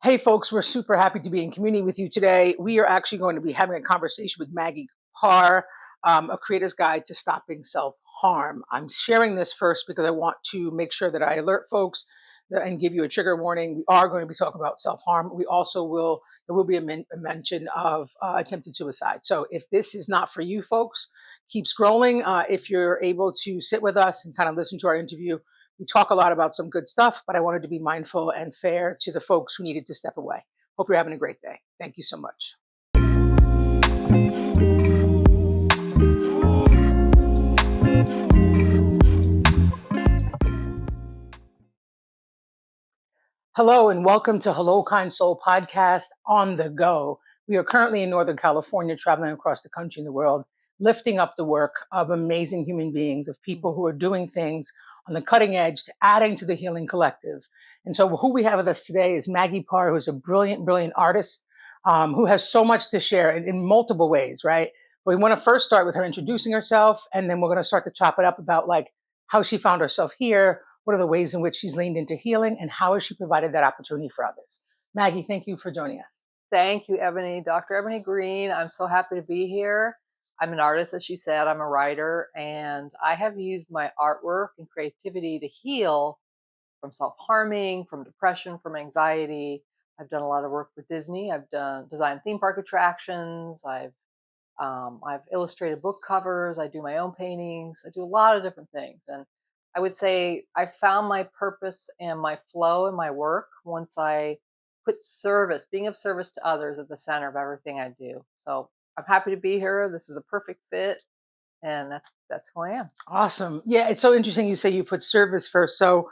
Hey, folks, we're super happy to be in community with you today. We are actually going to be having a conversation with Maggie Parr, a creator's guide to stopping self harm. I'm sharing this first because I want to make sure that I alert folks and give you a trigger warning. We are going to be talking about self harm. There will be a mention of attempted suicide. So if this is not for you, folks, keep scrolling. If you're able to sit with us and kind of listen to our interview, we talk a lot about some good stuff, but I wanted to be mindful and fair to the folks who needed to step away. Hope you're having a great day. Thank you so much. Hello, and welcome to Hello Kind Soul podcast on the go. We are currently in Northern California, traveling across the country and the world, lifting up the work of amazing human beings, of people who are doing things on the cutting edge to adding to the healing collective. And so who we have with us today is Maggie Parr, who's a brilliant, brilliant artist who has so much to share in multiple ways, right? But we want to first start with her introducing herself, and then we're going to start to chop it up about like how she found herself here, what are the ways in which she's leaned into healing, and how has she provided that opportunity for others? Maggie, thank you for joining us. Thank you, Ebony. Dr. Ebony Green. I'm so happy to be here. I'm an artist, as she said. I'm a writer, and I have used my artwork and creativity to heal from self-harming, from depression, from anxiety. I've done a lot of work for Disney. I've designed theme park attractions. I've illustrated book covers. I do my own paintings. I do a lot of different things, and I would say I found my purpose and my flow in my work once I put service, being of service to others, at the center of everything I do. So I'm happy to be here. This is a perfect fit, and that's who I am. Awesome. Yeah, it's so interesting you say you put service first. So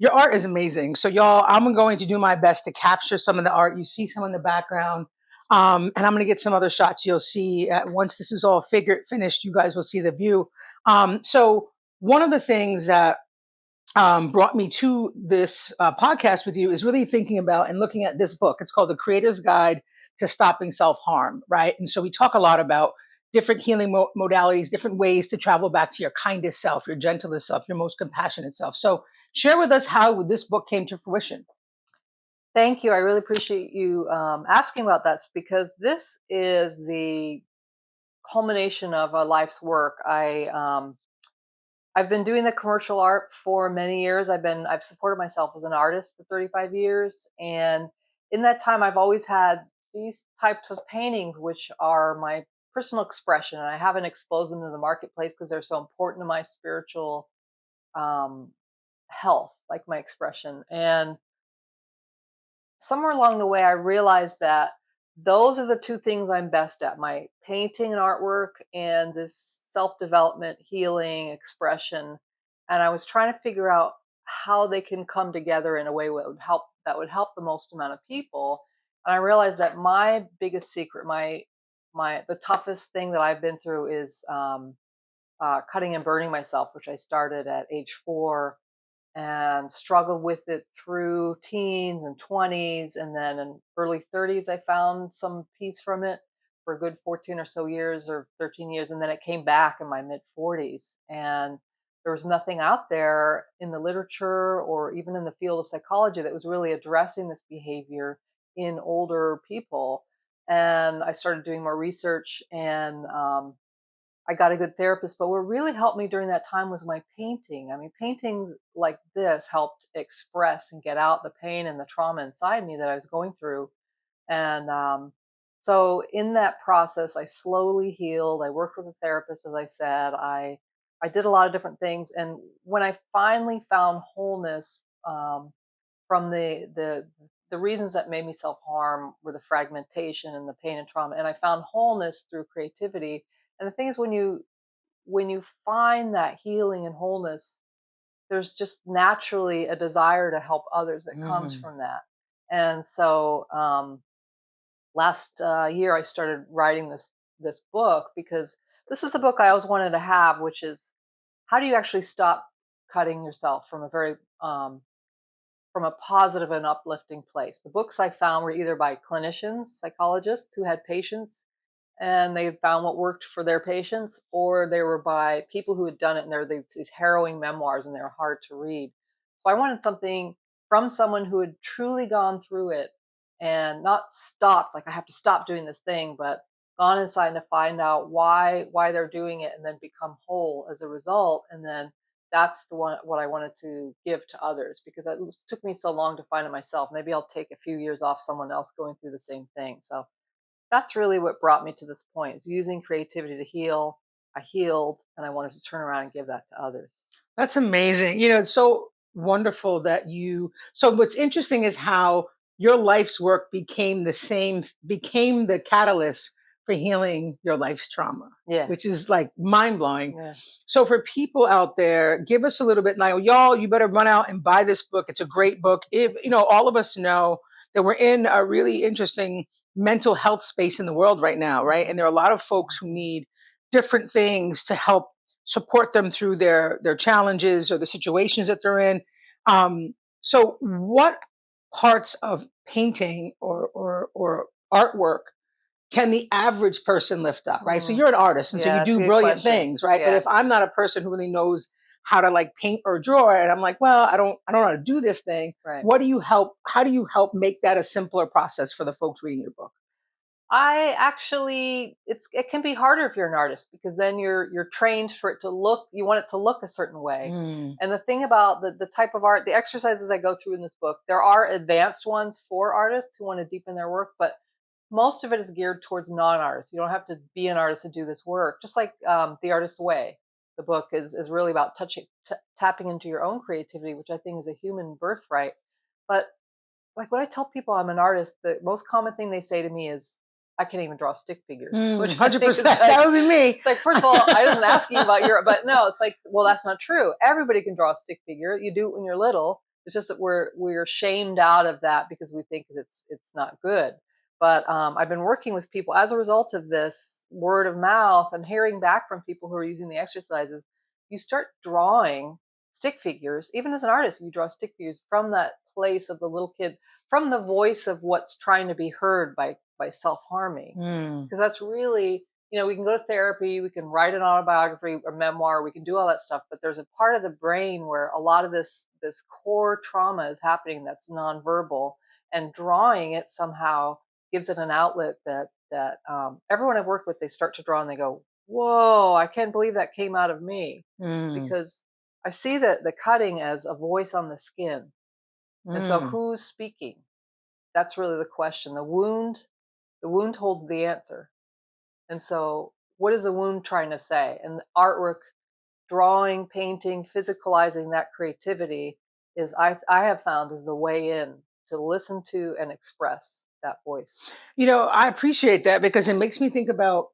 your art is amazing. So y'all, I'm going to do my best to capture some of the art. You see some in the background. And I'm going to get some other shots you'll see once this is all finished. You guys will see the view. So one of the things that brought me to this podcast with you is really thinking about and looking at this book. It's called The Creator's Guide to Stopping Self Harm, right? And so we talk a lot about different healing modalities, different ways to travel back to your kindest self, your gentlest self, your most compassionate self. So share with us how this book came to fruition. Thank you. I really appreciate you asking about that, because this is the culmination of a life's work. I've been doing the commercial art for many years. I've supported myself as an artist for 35 years, and in that time I've always had these types of paintings which are my personal expression, and I haven't exposed them to the marketplace because they're so important to my spiritual um, health, like my expression. And somewhere along the way I realized that those are the two things I'm best at: my painting and artwork, and this self-development, healing, expression. And I was trying to figure out how they can come together in a way that would help the most amount of people. And I realized that my biggest secret, my the toughest thing that I've been through is cutting and burning myself, which I started at age 4 and struggled with it through teens and 20s, and then in early 30s I found some peace from it for a good 14 or so years, or 13 years, and then it came back in my mid 40s. And there was nothing out there in the literature or even in the field of psychology that was really addressing this behavior in older people. And I started doing more research, and I got a good therapist. But what really helped me during that time was my painting. I mean, paintings like this helped express and get out the pain and the trauma inside me that I was going through. And so in that process, I slowly healed. I worked with a therapist, as I said. I did a lot of different things, and when I finally found wholeness from the reasons that made me self harm were the fragmentation and the pain and trauma, and I found wholeness through creativity. And the thing is, when you find that healing and wholeness, there's just naturally a desire to help others that comes Mm. from that. And so last year I started writing this book, because this is the book I always wanted to have, which is, how do you actually stop cutting yourself from a positive and uplifting place. The books I found were either by clinicians, psychologists who had patients and they had found what worked for their patients, or they were by people who had done it, and they're these harrowing memoirs and they're hard to read. So I wanted something from someone who had truly gone through it, and not stopped, like I have to stop doing this thing, but gone inside to find out why they're doing it, and then become whole as a result. And then that's the one what I wanted to give to others, because it took me so long to find it myself. Maybe I'll take a few years off someone else going through the same thing. So that's really what brought me to this point, is using creativity to heal. I healed, and I wanted to turn around and give that to others. That's amazing. It's so wonderful that so what's interesting is how your life's work became the catalyst for healing your life's trauma, Yeah. which is like mind blowing. Yeah. So for people out there, give us a little bit now, y'all, you better run out and buy this book. It's a great book. If, all of us know that we're in a really interesting mental health space in the world right now, right? And there are a lot of folks who need different things to help support them through their challenges or the situations that they're in. So what parts of painting or artwork can the average person lift up, right? So Mm. you're an artist, and so Yeah, you that's a do good brilliant question. things, right? But Yeah. if I'm not a person who really knows how to like paint or draw, and I'm like, well, I don't know how to do this thing. Right. How do you help make that a simpler process for the folks reading your book? I actually, it can be harder if you're an artist, because then you're trained for it to look, you want it to look a certain way. Mm, And the thing about the type of art, the exercises I go through in this book, there are advanced ones for artists who want to deepen their work, but most of it is geared towards non-artists. You don't have to be an artist to do this work. Just like The Artist's Way, the book is really about tapping into your own creativity, which I think is a human birthright. But like when I tell people I'm an artist, the most common thing they say to me is, "I can't even draw stick figures," which I think is 100%. That would be me. it's like, first of all, I wasn't asking about your, but no, it's like, well, that's not true. Everybody can draw a stick figure. You do it when you're little. It's just that we're shamed out of that because we think it's not good. But I've been working with people as a result of this word of mouth and hearing back from people who are using the exercises. You start drawing stick figures, even as an artist, you draw stick figures from that place of the little kid, from the voice of what's trying to be heard by self-harming. Mm, Because that's really, we can go to therapy, we can write an autobiography or memoir, we can do all that stuff, but there's a part of the brain where a lot of this core trauma is happening that's nonverbal, and drawing it somehow gives it an outlet that everyone I've worked with, they start to draw and they go, whoa, I can't believe that came out of me. mm, Because I see the cutting as a voice on the skin. And so mm. who's speaking? That's really the question. The wound holds the answer. And so what is the wound trying to say? And artwork, drawing, painting, physicalizing that creativity is, I have found, is the way in to listen to and express that voice. I appreciate that because it makes me think about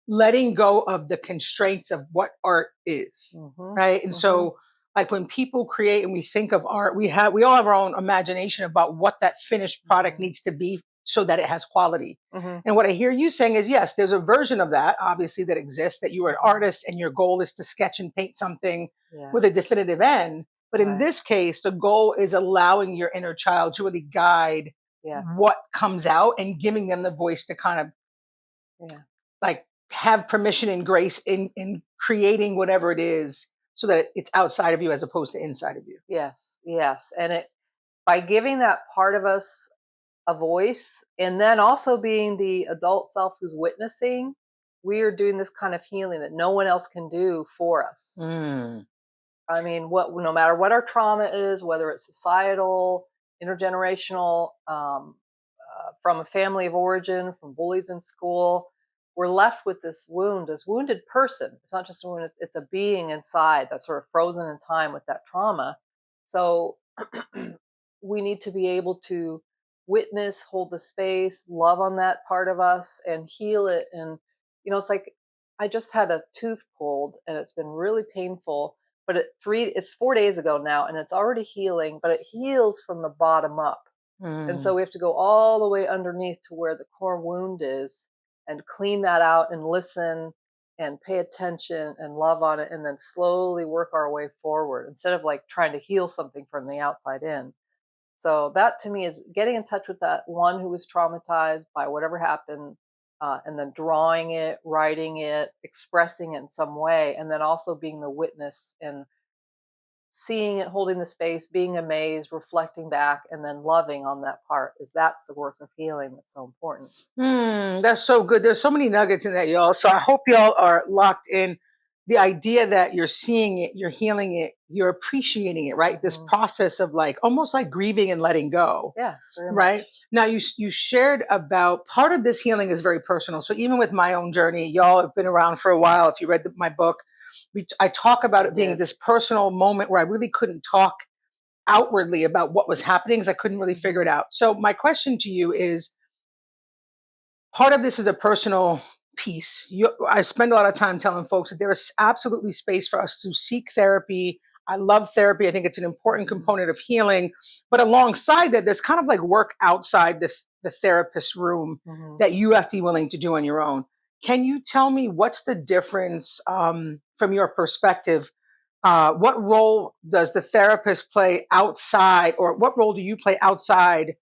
letting go of the constraints of what art is, Mhm. right? And Mhm. so like when people create and we think of art, we all have our own imagination about what that finished product Mhm. needs to be so that it has quality. Mhm. And what I hear you saying is yes, there's a version of that obviously that exists, that you are an Mhm. artist and your goal is to sketch and paint something Yeah. with a definitive end. But in Right. this case, the goal is allowing your inner child to really guide Yeah. what comes out and giving them the voice to kind of Yeah. like have permission and grace in creating whatever it is so that it's outside of you as opposed to inside of you. Yes. Yes. And it, by giving that part of us a voice, and then also being the adult self who's witnessing, we are doing this kind of healing that no one else can do for us. Mm, I mean, no matter what our trauma is, whether it's societal, intergenerational, from a family of origin, from bullies in school, we're left with this wound, this wounded person. It's not just a wound, it's a being inside that's sort of frozen in time with that trauma. So we need to be able to witness, hold the space, love on that part of us, and heal it. And, it's like, I just had a tooth pulled and it's been really painful, but it's 4 days ago now and it's already healing, but it heals from the bottom up. And mm, so we have to go all the way underneath to where the core wound is, and clean that out and listen and pay attention and love on it, and then slowly work our way forward instead of like trying to heal something from the outside in. So that to me is getting in touch with that one who was traumatized by whatever happened, and then drawing it, writing it, expressing it in some way, and then also being the witness and seeing it, holding the space, being amazed, reflecting back, and then loving on that part, is that's the work of healing that's so important. That's so good. There's so many nuggets in that, y'all. So I hope y'all are locked in. The idea that you're seeing it, you're healing it, you're appreciating it, right? This Hmm. process of like almost like grieving and letting go, Yeah, very much. right? Now you shared about part of this healing is very personal. So even with my own journey, y'all have been around for a while. If you read my book, I talk about I it being did. this personal moment where I really couldn't talk outwardly about what was happening because I couldn't really figure it Hmm. out. So my question to you is, part of this is a personal piece. I spend a lot of time telling folks that there is absolutely space for us to seek therapy. I love therapy. I think it's an important Hmm. component of healing. But alongside that, there's kind of like work outside the therapist room Hmm. that you have to be willing to do on your own. Can you tell me what's the difference from your perspective? What role does the therapist play outside, or what role do you play outside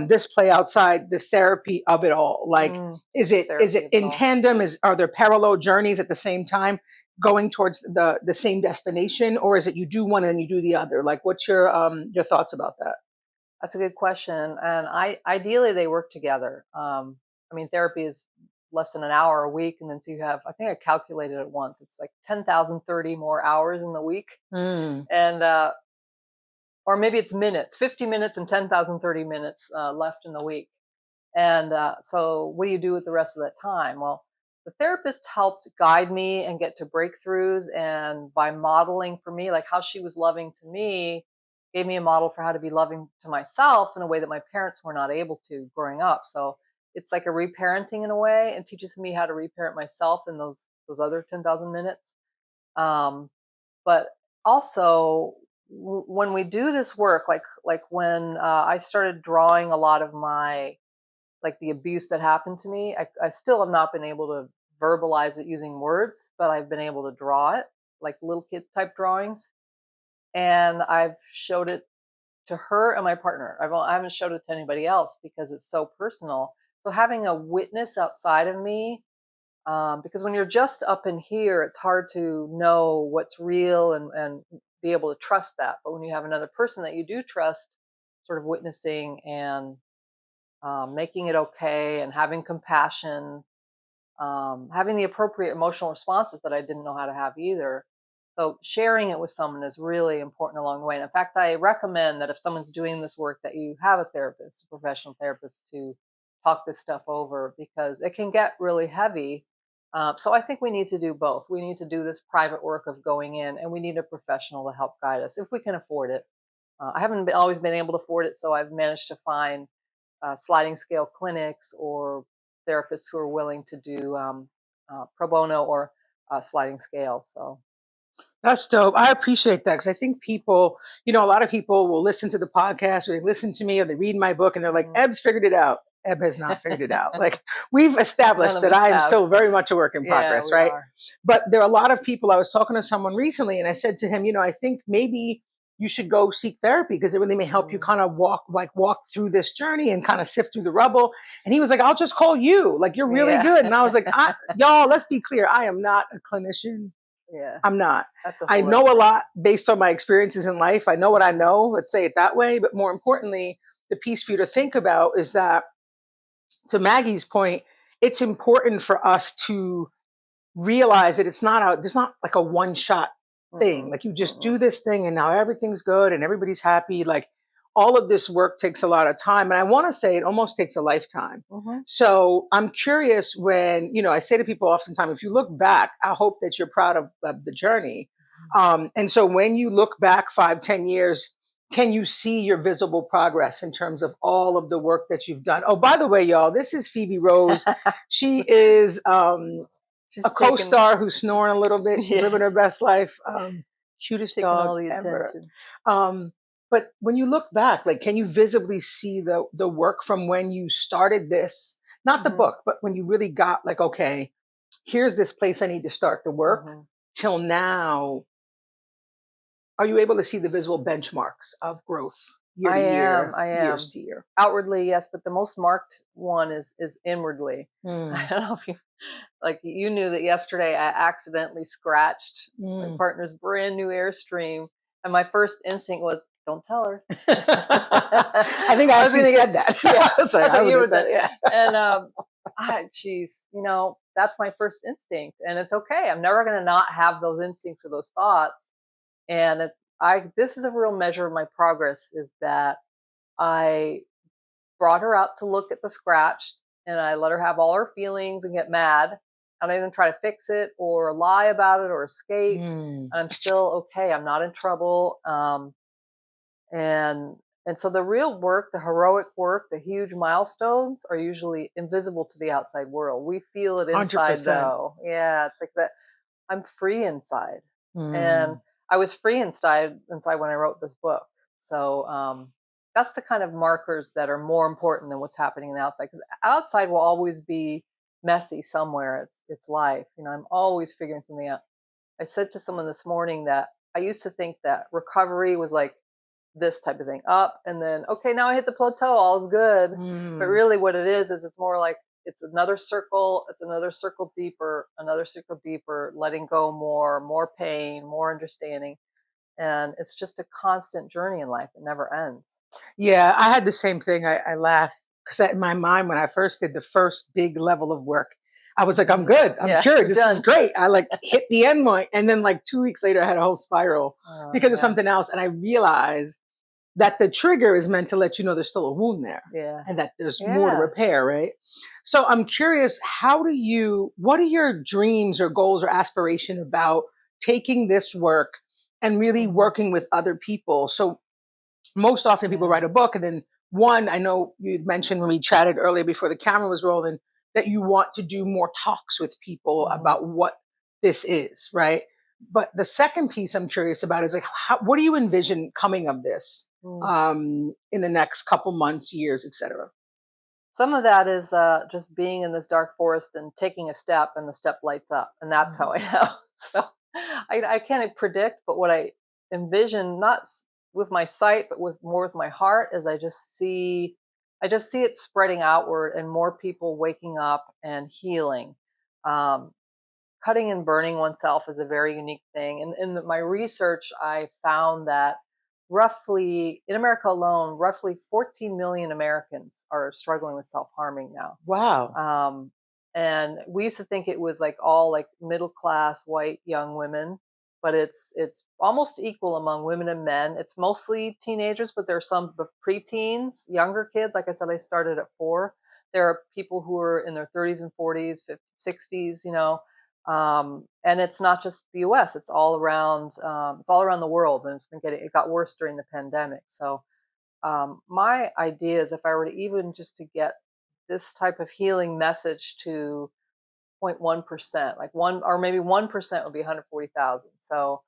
this play outside the therapy of it all? Like, Mm, is therapy it of it in all. tandem? Are there parallel journeys at the same time going towards the same destination, or is it you do one and you do the other? Like, what's your thoughts about that? That's a good question, and I ideally they work together. I mean, therapy is less than an hour a week, and then so you have, I think I calculated it once. It's like 10,030 more hours in the week, Mm. and or maybe it's minutes, 50 minutes and 10,030 minutes left in the week. And so, what do you do with the rest of that time? Well, the therapist helped guide me and get to breakthroughs. And by modeling for me, like how she was loving to me, gave me a model for how to be loving to myself in a way that my parents were not able to growing up. So it's like a reparenting in a way, and teaches me how to reparent myself in those other 10,000 minutes. Um, but also, when we do this work, like when I started drawing a lot of my, like the abuse that happened to me, I still have not been able to verbalize it using words, but I've been able to draw it, like little kid type drawings. And I've showed it to her and my partner. I haven't showed it to anybody else because it's so personal. So having a witness outside of me, because when you're just up in here, it's hard to know what's real and be able to trust that. But when you have another person that you do trust, sort of witnessing and making it okay and having compassion, having the appropriate emotional responses that I didn't know how to have either. So sharing it with someone is really important along the way. And in fact, I recommend that if someone's doing this work, that you have a therapist, a professional therapist, to talk this stuff over because it can get really heavy. So I think we need to do both. We need to do this private work of going in, and we need a professional to help guide us if we can afford it. I haven't always been able to afford it, so I've managed to find sliding scale clinics or therapists who are willing to do pro bono or sliding scale. So, That's dope. I appreciate that because I think people, a lot of people will listen to the podcast or they listen to me or they read my book and they're like, mhm. Eb's figured it out. Eb has not figured it out. Like we've None established of that us I am have. still very much a work in Yeah, progress, we right? are. But there are a lot of people. I was talking to someone recently and I said to him, I think maybe you should go seek therapy because it really may help you Mm, kind of walk through this journey and kind of sift through the rubble. And he was like, I'll just call you. Like you're really yeah. good. And I was like, y'all, let's be clear. I am not a clinician. Yeah, I'm not. that's a I whole other know a thing. lot based on my experiences in life. I know what I Mhm. know, let's say it that way. But more importantly, the piece for you to think about is that, to Maggie's point, it's important for us to realize that there's not like a one shot thing. Mm-mm, Like you just mm-mm, do this thing and now everything's good and everybody's happy. Like all of this work takes a lot of time. And I want to say it almost takes a lifetime. mhm. So I'm curious when, I say to people oftentimes, if you look back, I hope that you're proud of the journey. And so when you look back 5, 10 years, can you see your visible progress in terms of all of the work that you've done? Oh, by the way, y'all, this is Phoebe Rose. She is She's a taking, co-star who's snoring a little bit. She's yeah, living her best life. Cutest taking dog all the ever. attention. Um, but when you look back, like, can you visibly see the work from when you started this? Not the Hmm. book, but when you really got like, okay, here's this place I need to start the work. Hmm. Till now, are you able to see the visible benchmarks of growth year to year, I years am. to year? Outwardly, yes, but the most marked one is inwardly. I Mm, don't know if you, like, you knew that yesterday I accidentally scratched my mm, partner's brand new Airstream, And my first instinct was, don't tell her. I think I I was actually gonna said get, that. yeah, So that's I what would you have would said, say. yeah. And geez, that's my first instinct, and it's okay. I'm never gonna not have those instincts or those thoughts. And this is a real measure of my progress, is that I brought her out to look at the scratch, and I let her have all her feelings and get mad. I don't even try to fix it or lie about it or escape. Mm. I'm still okay. I'm not in trouble. And so the real work, the heroic work, the huge milestones are usually invisible to the outside world. We feel it inside 100%. though. Yeah, it's like that. I'm free inside. And Mm. I was free inside when I wrote this book. So that's the kind of markers that are more important than what's happening in the outside. Because outside will always be messy somewhere. It's life. I'm always figuring something out. I said to someone this morning that I used to think that recovery was like this type of thing, up and then okay, now I hit the plateau, all's good. But Mm. really what it is it's more like it's another circle deeper, letting go more pain, more understanding. And it's just a constant journey in life. It never ends. Yeah, I had the same thing. I laughed because in my mind, when I first did the first big level of work, I was like, I'm good. I'm Yeah, cured. you're This is done. great. I like hit the end point. And then like 2 weeks later, I had a whole spiral because of Yeah, something else. And I realized that the trigger is meant to let you know there's still a wound there yeah, and that there's more to yeah. repair, right? So I'm curious, what are your dreams or goals or aspiration about taking this work and really Hmm. working with other people? So most often people Yeah. write a book and then one, I know you'd mentioned when we chatted earlier before the camera was rolling that you want to do more talks with people Hmm. about what this is, right? But the second piece I'm curious about is like, what do you envision coming of this in the next couple months, years, etc.? Some of that is just being in this dark forest and taking a step, and the step lights up, and that's how I know. So I can't predict, but what I envision, not with my sight, but with my heart, is I just see it spreading outward, and more people waking up and healing. Um, Cutting and burning oneself is a very unique thing. And in my research, I found that roughly in America alone, roughly 14 million Americans are struggling with self harming now. Wow. Um, and we used to think it was like all like middle class white young women, but it's almost equal among women and men. It's mostly teenagers, but there are some preteens, younger kids. Like I said, I started at 4. There are people who are in their 30s and 40s, 50s, 60s, and it's not just the U.S. It's all around. It's all around the world, and it got worse during the pandemic. So my idea is if I were to even just to get this type of healing message to 0.1%, like one or maybe 1% would be 140,000. So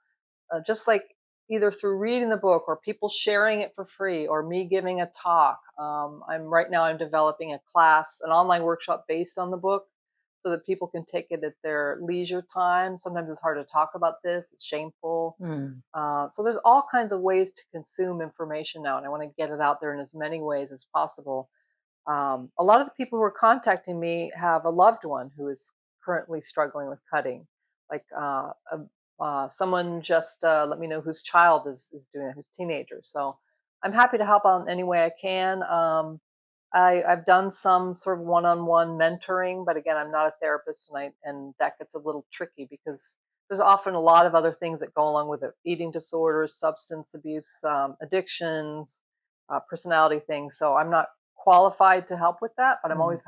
just like either through reading the book or people sharing it for free or me giving a talk. I'm developing a class, an online workshop based on the book so that people can take it at their leisure time. Sometimes it's hard to talk about this, it's shameful. Mm. So there's all kinds of ways to consume information now, and I want to get it out there in as many ways as possible. A lot of the people who are contacting me have a loved one who is currently struggling with cutting. Like someone just let me know whose child is doing it, who's teenager. So I'm happy to help out in any way I can. I've done some sort of one-on-one mentoring, but again, I'm not a therapist, and that gets a little tricky because there's often a lot of other things that go along with it: eating disorders, substance abuse, addictions, personality things. So I'm not qualified to help with that, but I'm Mm. always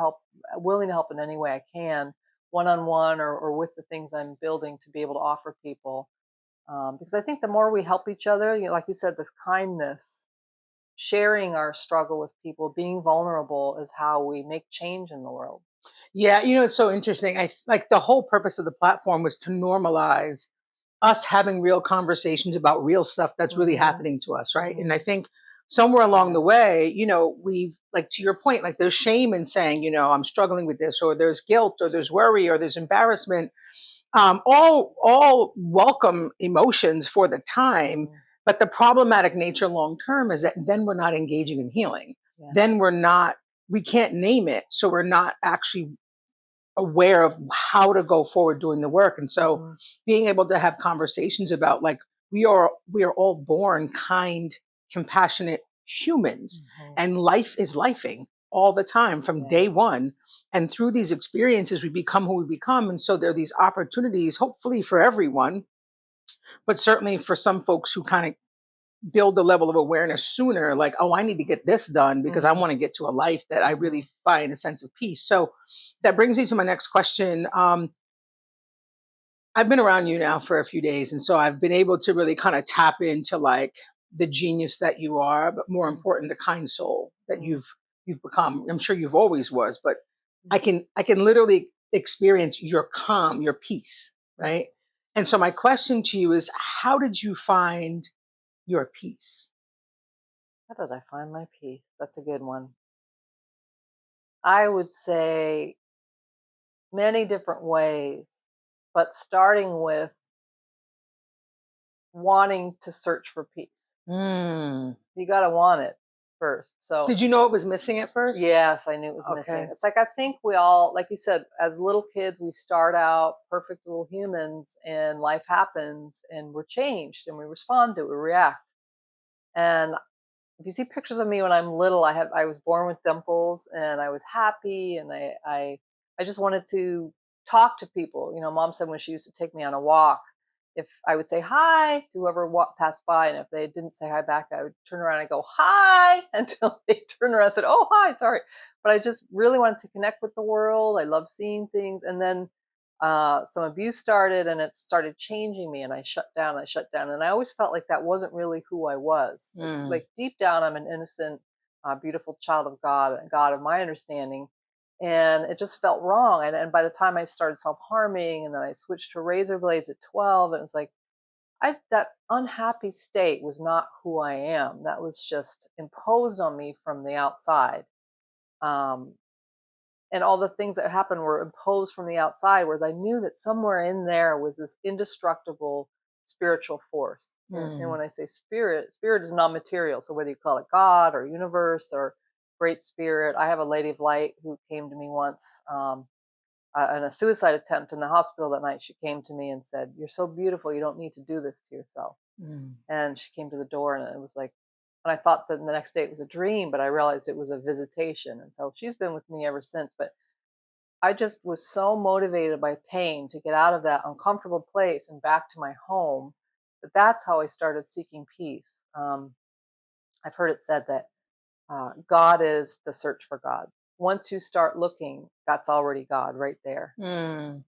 willing to help in any way I can, one-on-one or with the things I'm building to be able to offer people. Because I think the more we help each other, like you said, this kindness, sharing our struggle with people, being vulnerable is how we make change in the world. Yeah, it's so interesting. Like the whole purpose of the platform was to normalize us having real conversations about real stuff that's really Hmm. happening to us, right? And I Hmm. think somewhere along Yeah. the way, we've like to your point, like there's shame in saying, I'm struggling with this, or there's guilt, or there's worry, or there's embarrassment. All welcome emotions for the time, Hmm. but the problematic nature long term is that then we're not engaging in healing. Yeah. Then we can't name it, so we're not actually aware of how to go forward doing the work. And so Hmm. being able to have conversations about like we are all born kind, compassionate humans, Mhm. and life is lifing all the time from Yeah. day one. And through these experiences, we become who we become. And so there are these opportunities, hopefully for everyone, but certainly for some folks who kind of build the level of awareness sooner, like, oh, I need to get this done because I Mhm. want to get to a life that I Mhm. really find a sense of peace. So that brings me to my next question. I've been around you now for a few days, and so I've been able to really kind of tap into like the genius that you are, but more Mhm. important, the kind soul that Mhm. you've become. I'm sure you've always was, but Mhm. I can literally experience your calm, your peace, Mhm. right? And so my question to you is, how did you find your peace? How did I find my peace? That's a good one. I would say many different ways, but starting with wanting to search for peace. Mm. You got to want it first. So, Did you know it was missing at first? yes, I knew it was missing. Okay. It's like I think we all, like you said, as little kids, we start out perfect little humans, and life happens, and we're changed, and we respond to it, we react. And if you see pictures of me when I'm little, I was born with dimples, and I was happy, and I just wanted to talk to people. You know, mom said when she used to take me on a walk, if I would say hi to whoever walked passed by, and if they didn't say hi back, I would turn around and go hi until they turned around and said, "Oh, hi, sorry." But I just really wanted to connect with the world. I love seeing things, and then some abuse started, and it started changing me, and I shut down. I shut down, and I always felt like that wasn't really who I was. Mm. Like deep down, I'm an innocent, beautiful child of God, a God of my understanding, and it just felt wrong. And by the time I started self harming, and then I switched to razor blades at 12, and it was like that unhappy state was not who I am. That was just imposed on me from the outside. Um, and all the things that happened were imposed from the outside, whereas I knew that somewhere in there was this indestructible spiritual force. And Mm. when I say spirit, spirit is non-material, so whether you call it God or universe or great spirit. I have a lady of light who came to me once, in a suicide attempt in the hospital that night. She came to me and said, "You're so beautiful, you don't need to do this to yourself." Mm. And she came to the door, and it was like, and I thought that the next day it was a dream, but I realized it was a visitation. And so she's been with me ever since. But I just was so motivated by pain to get out of that uncomfortable place and back to my home, that that's how I started seeking peace. I've heard it said that God is the search for God. Once you start looking, that's already God right there. Mm.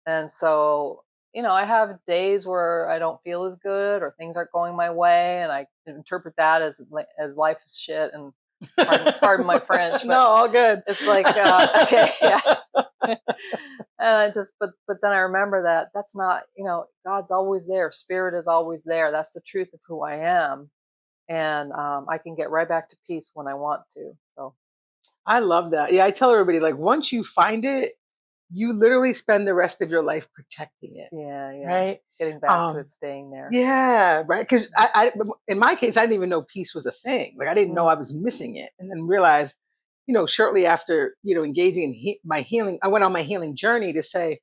And so, I have days where I don't feel as good, or things aren't going my way, and I interpret that as life is shit. And pardon my French, No, but all good. it's like, okay, yeah. And I just, but then I remember that that's not, God's always there. Spirit is always there. That's the truth of who I am. And I can get right back to peace when I want to. So, I love that. Yeah, I tell everybody like once you find it, you literally spend the rest of your life protecting it, yeah, yeah. right? Getting back to Um, it, staying there. yeah, right. Because in my case, I didn't even know peace was a thing. Like I didn't know Mm, I was missing it, and then realized, shortly after, engaging in my healing, I went on my healing journey to say,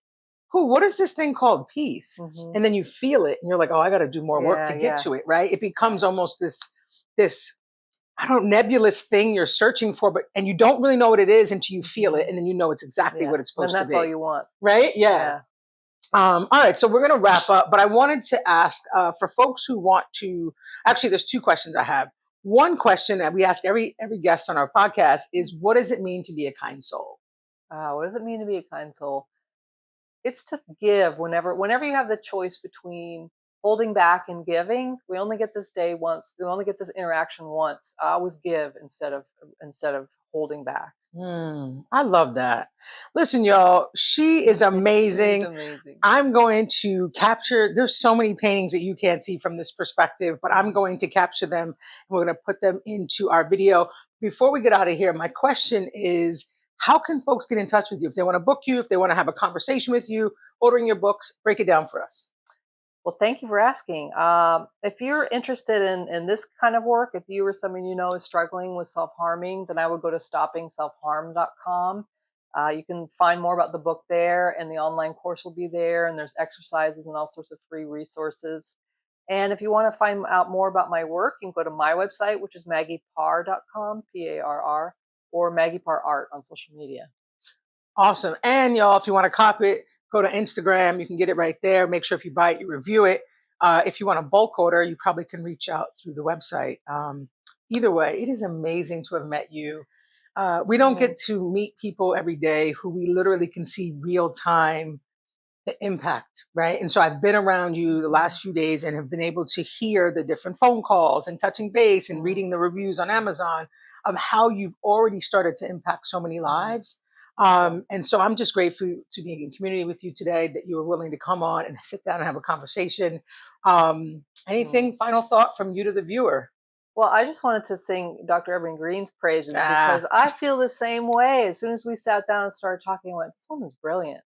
"Who? What is this thing called peace?" hmm. And then you feel it, and you're like, "Oh, I got to do more work Yeah, to get yeah, to it." Right? It becomes yeah. almost this I don't nebulous thing you're searching for, but and you don't really know what it is until you feel it, Hmm. and then you know it's exactly Yeah. what it's Then supposed to that's all be. you want. Right? Yeah. Yeah. All right, so we're going to wrap up, but I wanted to ask for folks who want to. Actually, there's two questions I have. One question that we ask every guest on our podcast is, "What does it mean to be a kind soul?" What does it mean to be a kind soul? It's to give whenever you have the choice between holding back and giving. We only get this day once. We only get this interaction once. I always give instead of holding back. I love that. Listen, y'all, she is She's amazing. amazing. I'm going to capture, there's so many paintings that you can't see from this perspective, but I'm Mhm. going to capture them and we're going to put them into our video. Before we get out of here, my question is, how can folks get in touch with you? If they want to book you, if they want to have a conversation with you, ordering your books, break it down for us. Well, thank you for asking. If you're interested in this kind of work, if you or someone you know is struggling with self harming, then I would go to stoppingselfharm.com. You can find more about the book there, and the online course will be there, and there's exercises and all sorts of free resources. And if you want to find out more about my work, you can go to my website, which is maggieparr.com, Parr, or Maggie Parr Art on social media. Awesome. And y'all, if you want to copy it, go to Instagram. You can get it right there. Make sure if you buy it, you review it. If you want a bulk order, you probably can reach out through the website. Either way, it is amazing to have met you. We don't get to meet people every day who we literally can see real time the impact, right? And so I've been around you the last few days and have been able to hear the different phone calls and touching base and reading the reviews on Amazon of how you've already started to impact so many lives. And so I'm just grateful to be in community with you today, that you were willing to come on and sit down and have a conversation. Anything final thought from you to the viewer? Well, I just wanted to sing Dr. Evergreen Green's praises Ah, because I feel the same way. As soon as we sat down and started talking, I went, this woman's brilliant.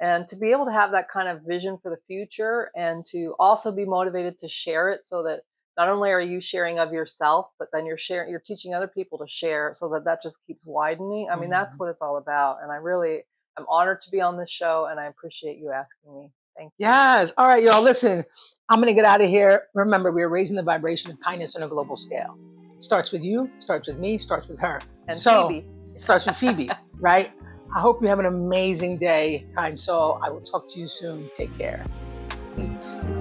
And to be able to have that kind of vision for the future and to also be motivated to share it, so that not only are you sharing of yourself, but then you're teaching other people to share, so that that just keeps widening. I mean, that's what it's all about. And I'm honored to be on this show, and I appreciate you asking me. Thank you. yes. All right, y'all. Listen, I'm going to get out of here. Remember, we're raising the vibration of kindness on a global scale. It starts with you, starts with me, starts with her. And so, Phoebe. It starts with Phoebe, right? I hope you have an amazing day, kind soul. I will talk to you soon. Take care. Peace.